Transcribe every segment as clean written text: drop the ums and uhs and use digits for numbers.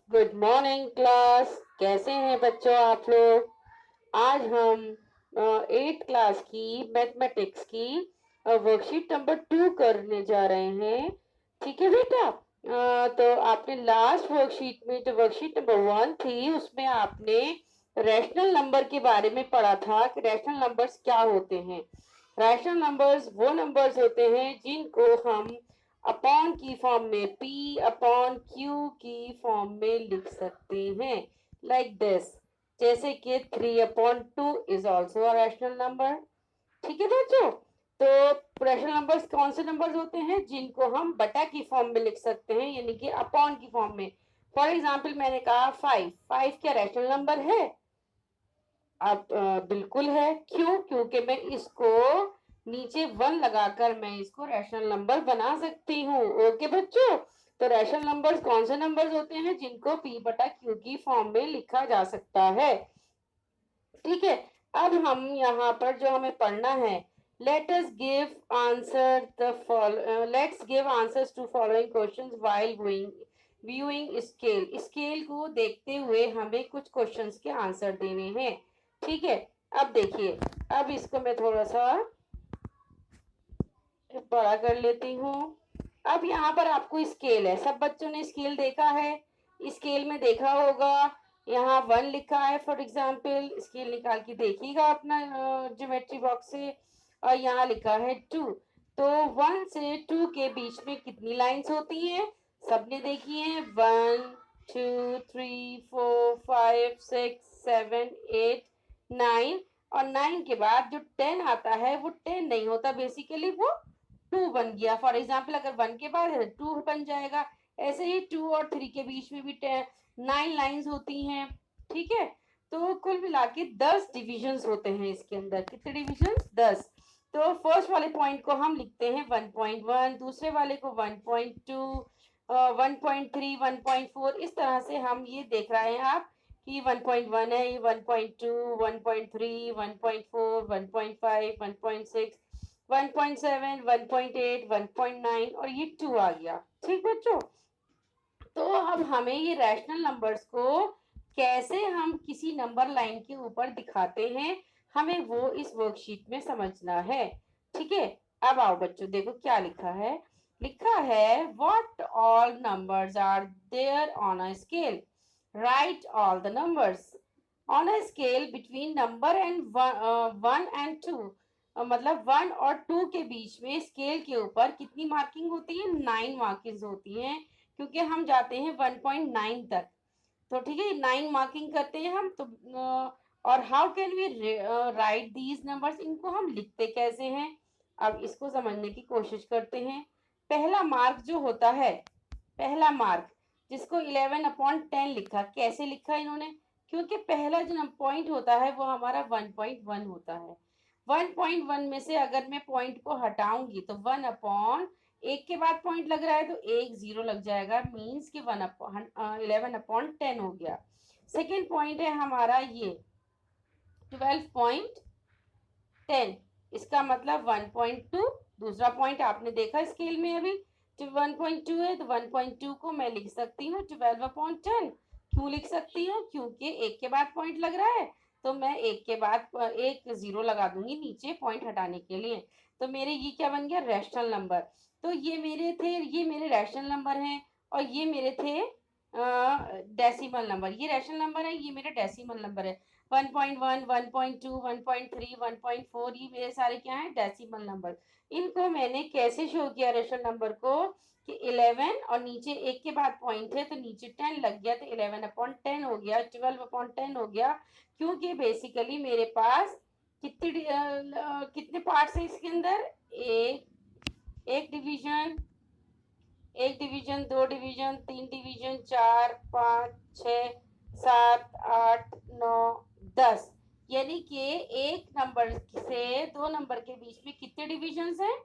Good morning class. कैसे हैं बच्चों आप लोग। आज हम 8th क्लास की मैथमेटिक्स की वर्कशीट नंबर 2 करने जा रहे हैं। ठीक है बेटा। तो आपने लास्ट वर्कशीट में जो वर्कशीट नंबर 1 थी उसमें आपने रैशनल नंबर के बारे में पढ़ा था कि रैशनल नंबर्स क्या होते हैं। रैशनल नंबर्स वो नंबर्स होते हैं जिनको हम अपॉन की फॉर्म में p अपॉन q की फॉर्म में लिख सकते हैं लाइक दिस। जैसे कि 3/2 is also a rational number. ठीक है बच्चों। तो रैशनल नंबर्स कौन से नंबर्स होते हैं जिनको हम बटा की फॉर्म में लिख सकते हैं यानी कि अपॉन की फॉर्म में। फॉर एग्जाम्पल मैंने कहा 5 क्या रैशनल नंबर है। अब बिल्कुल है। क्यों? क्योंकि मैं इसको नीचे 1 लगाकर मैं इसको रैशनल नंबर बना सकती हूँ। ओके बच्चों। तो रैशनल नंबर्स कौन से नंबर्स होते हैं जिनको p बटा q की फॉर्म में लिखा जा सकता है। ठीक है। अब हम यहाँ पर जो हमें पढ़ना है, let's give answers to following questions while viewing scale. Scale को देखते हुए हमें कुछ क्वेश्चंस के आंसर देने हैं। ठीक है। अब देखिए, अब इसको मैं थोड़ा सा बड़ा कर लेती हूँ। अब यहाँ पर आपको स्केल है, सब बच्चों ने स्केल देखा है। स्केल में देखा होगा, यहाँ 1 लिखा है। फॉर एग्जाम्पल स्केल निकाल के देखिएगा अपना ज्योमेट्री बॉक्स से। और यहाँ लिखा है 2। तो 1 से 2 के बीच में कितनी लाइंस होती हैं? सबने देखी है। 1 2 3 4 5 6 7 8 9। और 9 के बाद जो 10 आता है वो 10 नहीं होता, बेसिकली वो 2 बन गया। फॉर एग्जाम्पल अगर 1 के बाद है 2 बन जाएगा। ऐसे ही 2 और 3 के बीच में भी 9 लाइंस होती हैं। ठीक है। तो कुल मिला के 10 डिविजन्स होते हैं इसके अंदर। कितने डिविजन्स? 10। तो फर्स्ट वाले पॉइंट को हम लिखते हैं 1.1, दूसरे वाले को 1.2, 1.3, 1.4। इस तरह से हम ये देख रहे हैं आप कि 1.1 है, ये 1.2, 1.3, 1.4, 1.5, 1.6, 1.7, 1.8, 1.9 और ये 2 आ गया। ठीक बच्चों। तो अब हमें ये रैशनल नंबर्स को कैसे हम किसी नंबर लाइन के ऊपर दिखाते हैं, हमें वो इस वर्कशीट में समझना है। ठीक है। अब आओ बच्चों, देखो क्या लिखा है। लिखा है what all numbers are there on a scale. Write all the numbers on a scale between number and 1 and 2। मतलब 1 और 2 के बीच में स्केल के ऊपर कितनी मार्किंग होती है? 9 मार्किंग होती हैं, क्योंकि हम जाते हैं 1.9 तक। तो ठीक है, 9 मार्किंग करते हैं हम। तो और how can we write these numbers, इनको हम लिखते कैसे हैं? अब इसको समझने की कोशिश करते हैं। पहला मार्क जो होता है, पहला मार्क जिसको 11/10 लिखा, कैसे लिखा इन्होंने? क्योंकि पहला जो पॉइंट होता है वो हमारा 1.1 होता है। 1.1 में से अगर मैं पॉइंट को हटाऊंगी तो 1 एक के बाद पॉइंट लग रहा है तो एक जीरो लग जाएगा, मीन्स कि 11/10 हो गया। सेकेंड पॉइंट है हमारा ये 12.10, इसका मतलब 1.2। दूसरा पॉइंट आपने देखा स्केल में अभी, जो 1.2 है, तो 1.2 को मैं लिख सकती हूँ 12/10। क्यों लिख सकती हूँ? क्योंकि एक के बाद पॉइंट लग रहा है, तो मैं एक के बाद एक जीरो लगा दूंगी नीचे पॉइंट हटाने के लिए। तो मेरे ये क्या बन गया? Rational number. तो ये मेरे थे, ये मेरे रैशनल नंबर हैं। और ये मेरे थे डेसिमल नंबर। ये रैशनल नंबर है, ये मेरे डेसिमल नंबर है। 1.1, 1.2, 1.3, 1.4, ये मेरे सारे क्या हैं? Decimal number. इनको मैंने कैसे शो किया रेशनल नंबर को कि 11 और नीचे एक के बाद पॉइंट है तो नीचे 10 लग गया, तो 11/10 हो गया, 12/10 हो गया। क्योंकि बेसिकली मेरे पास कितने पार्ट्स है इसके अंदर? एक डिवीजन, एक डिवीजन, दो डिवीजन, तीन डिवीजन, 4 5 6 7 8 9 10। यानी कि एक नंबर से दो नंबर के बीच में कितने डिविजन है?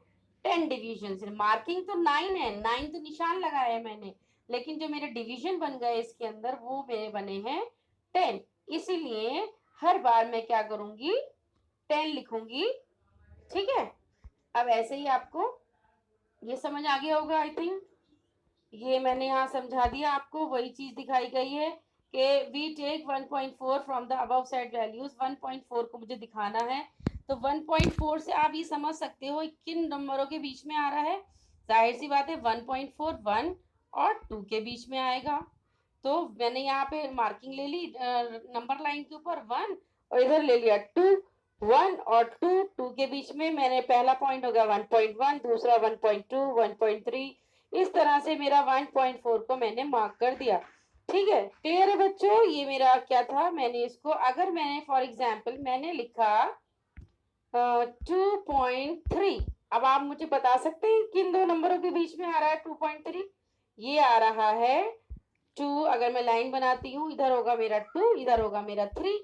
10 डिविजन है। मार्किंग तो 9 है, 9 तो निशान लगाया है मैंने, लेकिन जो मेरे डिवीजन बन गए इसके अंदर वो मेरे बने हैं 10। इसीलिए हर बार मैं क्या करूंगी? 10 लिखूंगी। ठीक है। अब ऐसे ही आपको ये समझ आ गया होगा आई थिंक। ये मैंने यहाँ समझा दिया आपको, वही चीज दिखाई गई है कि we take 1.4 from the above set values. 1.4 को मुझे दिखाना है, तो 1.4 से आप ये समझ सकते हो किन नंबरों के बीच में आ रहा है। जाहिर सी बात है 1.4 1 और 2 के बीच में आएगा। तो मैंने यहाँ पे मार्किंग ले ली नंबर लाइन के ऊपर 1, और इधर ले लिया 2। 1 और 2 के बीच में मैंने पहला पॉइंट हो गया 1.1, दूसरा 1.2, 1.3, इस तरह से मेरा 1.4 को मैंने मार्क कर दिया। ठीक है, क्लियर है बच्चों? ये मेरा क्या था, मैंने इसको अगर मैंने फॉर एग्जाम्पल मैंने लिखा 2.3, अब आप मुझे बता सकते हैं किन दो नंबरों के बीच में आ रहा है 2.3? ये आ रहा है 2, अगर मैं लाइन बनाती हूँ इधर होगा मेरा 2, इधर होगा मेरा 3,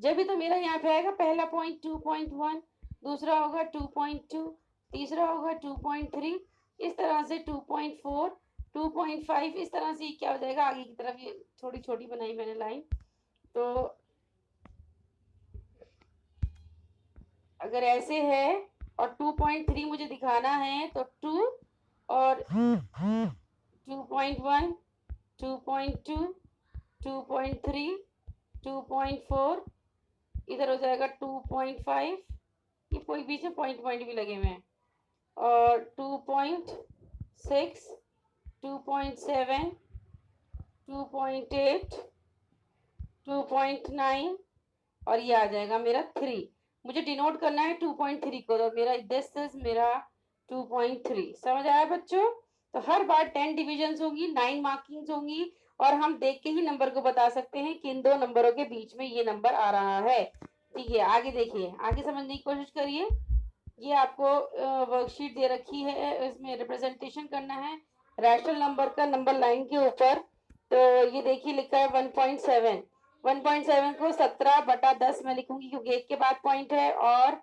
जब भी तो मेरा यहाँ पे आएगा पहला पॉइंट 2.1, दूसरा होगा 2.2, तीसरा होगा 2.3, इस तरह से 2.4, 2.5, इस तरह से क्या हो जाएगा आगे की तरफ। ये थोड़ी छोटी बनाई मैंने लाइन, तो अगर ऐसे है और 2.3 मुझे दिखाना है तो 2 और 2.1, 2.2, 2.3, 2.4, इधर हो जाएगा 2.5, ये कोई बीच में पॉइंट पॉइंट भी लगे हुए हैं, और 2.6, 2.7, 2.8, 2.9, और ये आ जाएगा मेरा 3। मुझे डिनोट करना है 2.3 को, तो मेरा दिस इज मेरा 2.3। समझ आया बच्चों? तो हर बार 10 डिविजन होंगी, 9 मार्किंग्स होंगी, और हम देख के ही नंबर को बता सकते हैं किन दो नंबरों के बीच में ये नंबर आ रहा है। ठीक है, आगे देखिए, आगे समझने की कोशिश करिए। ये आपको वर्कशीट दे रखी है, इसमें रिप्रेजेंटेशन करना है रैशनल नंबर का नंबर लाइन के ऊपर। तो ये देखिए लिखा है 1.7, 1.7 को 17/10 में लिखूंगी क्योंकि एक के बाद पॉइंट है और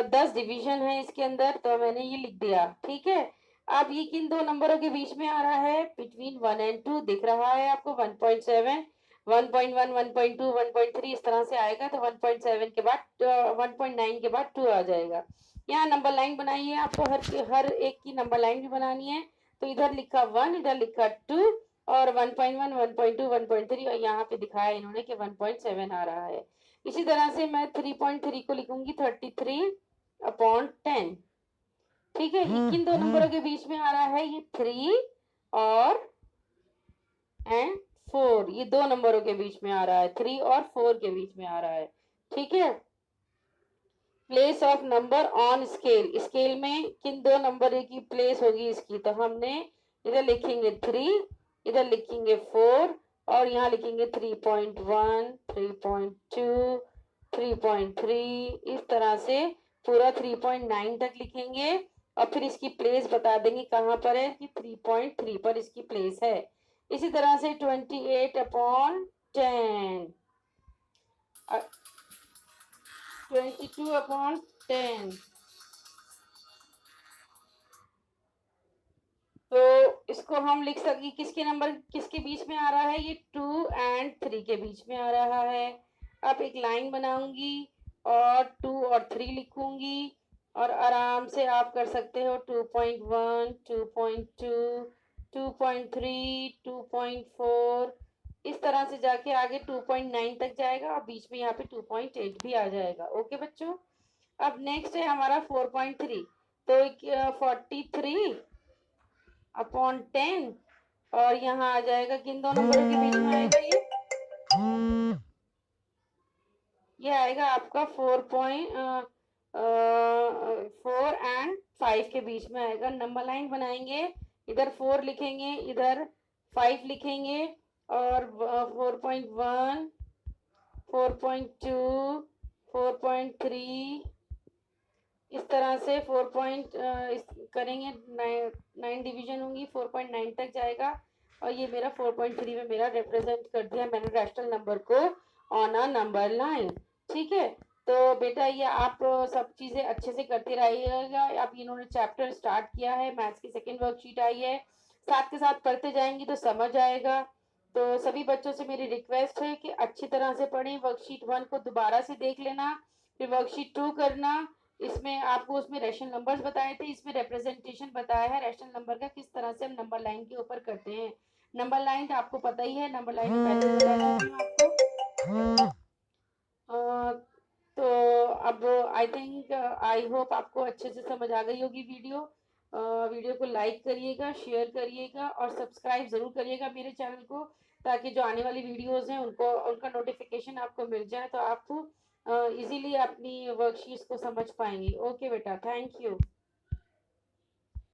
10 डिवीजन है इसके अंदर, तो मैंने ये लिख दिया। ठीक है, अब ये किन दो नंबरों के बीच में आ रहा है? बिटवीन 1 एंड 2 दिख रहा है आपको 1.7, 1.1, 1.2, 1.3, इस तरह से आएगा। तो 1.7 के बाद 1.9 के बाद 2 आ जाएगा। यहाँ नंबर लाइन बनाई है आपको, हर एक की नंबर लाइन भी बनानी है। तो इधर लिखा 1, इधर लिखा 2, और 1.1, 1.2, 1.3, और यहाँ पे दिखाया इन्होंने कि 1.7 आ रहा है। इसी तरह से मैं 3.3 को लिखूंगी 33/10। ठीक है, ये किन दो नंबरों के बीच में आ रहा है? ये 3 और 4, ये दो नंबरों के बीच में आ रहा है, 3 और 4 के बीच में आ रहा है। ठीक है, place of number on scale, scale में किन दो नंबर की प्लेस होगी इसकी? तो हमने इधर लिखेंगे 3, इधर लिखेंगे 4, और यहाँ लिखेंगे 3.1, 3.2, 3.3, इस तरह से पूरा 3.9 तक लिखेंगे, और फिर इसकी प्लेस बता देंगे कहाँ पर है कि 3.3 पर इसकी प्लेस है। इसी तरह से 28/10, 22/10, तो इसको हम लिख सकें किसके नंबर किसके बीच में आ रहा है? ये 2 एंड 3 के बीच में आ रहा है। अब एक लाइन बनाऊंगी और 2 और 3 लिखूंगी, और आराम से आप कर सकते हो 2.1, 2.2, 2.3, 2.4, इस तरह से जाके आगे 2.9 तक जाएगा, और बीच में यहाँ पे 2.8 भी आ जाएगा। ओके बच्चों, अब नेक्स्ट है हमारा 4.3, तो 43/10, और यहाँ आ जाएगा किन दो नंबरों के बीच में आएगा? ये आएगा आपका 4 एंड 5 के बीच में आएगा। नंबर लाइन बनाएंगे, इधर 4 लिखेंगे, इधर 5 लिखेंगे, और 4.1, 4.2, 4.3, इस तरह से 4 पॉइंट करेंगे, 9 डिवीजन होंगी, 4.9 तक जाएगा, और ये मेरा 4.3 में मेरा रिप्रेजेंट कर दिया मैंने रैशनल नंबर को ऑन अ नंबर लाइन। ठीक है, तो बेटा ये आप सब चीजें अच्छे से करते रहिएगा। अब इन्होंने चैप्टर स्टार्ट किया है, मैथ्स की सेकेंड वर्कशीट आई है, साथ के साथ पढ़ते जाएंगी तो समझ आएगा। तो सभी बच्चों से मेरी रिक्वेस्ट है कि अच्छी तरह से पढ़ें, वर्कशीट 1 को दोबारा से देख लेना, फिर वर्कशीट 2 करना, इसमें आपको उसमें रेशनल नंबर्स बताए थे, इसमें रिप्रेजेंटेशन बताया है रेशनल नंबर का, किस तरह से हम नंबर लाइन के ऊपर करते हैं। नंबर लाइन तो आपको पता ही है, नंबर लाइन पहले बता चुकी हूँ आपको। तो अब आई थिंक आई होप आपको अच्छे से समझ आ गई होगी वीडियो। वीडियो को लाइक करिएगा, शेयर करिएगा और सब्सक्राइब ज़रूर करिएगा मेरे चैनल को, ताकि जो आने वाली वीडियोस हैं उनको उनका नोटिफिकेशन आपको मिल जाए, तो आप इजीली अपनी वर्कशीट्स को समझ पाएंगे। ओके बेटा, थैंक यू।